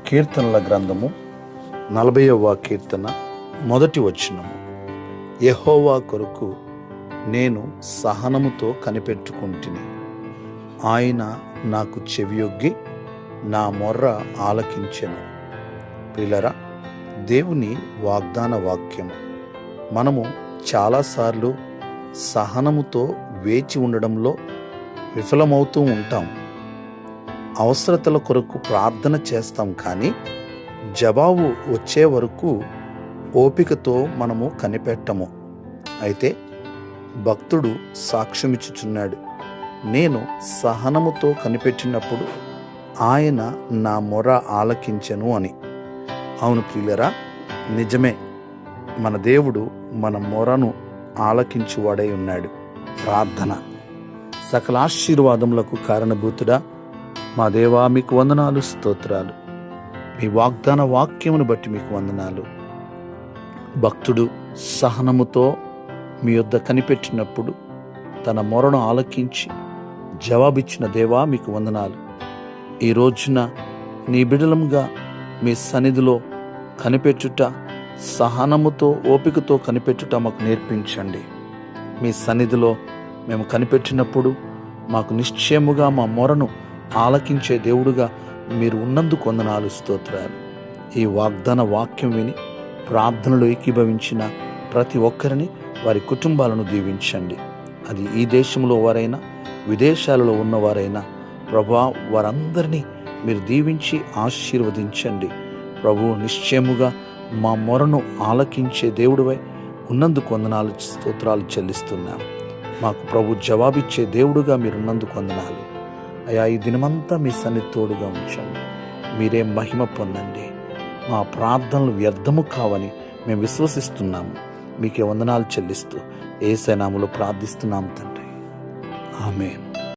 కీర్తనల గ్రంథము 40వ కీర్తన మొదటి వచనము. యెహోవా కొరకు నేను సహనముతో కనిపెట్టుకుంటుని, ఆయన నాకు చెవియొగ్గి నా మొర్ర ఆలకించెను. ప్రియులారా, దేవుని వాగ్దాన వాక్యము. మనము చాలాసార్లు సహనముతో వేచి ఉండడంలో విఫలమవుతూ ఉంటాం. అవసరతల కొరకు ప్రార్థన చేస్తాం, కానీ జవాబు వచ్చే వరకు ఓపికతో మనము కనిపెట్టము. అయితే భక్తుడు సాక్ష్యమిచ్చుచున్నాడు, నేను సహనముతో కనిపెట్టినప్పుడు ఆయన నా మొర ఆలకించెను అని. అవును ప్రియులరా, నిజమే. మన దేవుడు మన మొరను ఆలకించువాడై ఉన్నాడు. ప్రార్థన. సకల ఆశీర్వాదములకు కారణభూతుడా మా దేవా, మీకు వందనాలు, స్తోత్రాలు. మీ వాగ్దాన వాక్యమును బట్టి మీకు వందనాలు. భక్తుడు సహనముతో మీ యొద్ద కనిపెట్టినప్పుడు తన మొరను ఆలకించి జవాబిచ్చిన దేవా, మీకు వందనాలు. ఈ రోజున నీ బిడలంగా మీ సన్నిధిలో కనిపెట్టుట, సహనముతో ఓపికతో కనిపెట్టుట మాకు నేర్పించండి. మీ సన్నిధిలో మేము కనిపెట్టినప్పుడు మాకు నిశ్చయముగా మా మొరను ఆలకించే దేవుడుగా మీరు ఉన్నందుకు వందనాలు, స్తోత్రాలు. ఈ వాగ్దాన వాక్యం విని ప్రార్థనలో ఏకీభవించిన ప్రతి ఒక్కరిని, వారి కుటుంబాలను దీవించండి. అది ఈ దేశంలో వారైనా విదేశాలలో ఉన్నవారైనా ప్రభా, వారందరినీ మీరు దీవించి ఆశీర్వదించండి. ప్రభు, నిశ్చయముగా మా మొరను ఆలకించే దేవుడివై ఉన్నందుకు వందనాలు, స్తోత్రాలు చెల్లిస్తున్నాం. మాకు ప్రభు జవాబిచ్చే దేవుడుగా మీరున్నందుకు వందనాలు. అయా, ఈ దినమంతా మీ సన్నిధి తోడుగా ఉంచండి. మీరే మహిమ పొందండి. మా ప్రార్థనలు వ్యర్థము కావని మేము విశ్వసిస్తున్నాము. మీకే వందనాలు చెల్లిస్తూ యేసు నామములో ప్రార్థిస్తున్నాం తండ్రి. ఆమేన్.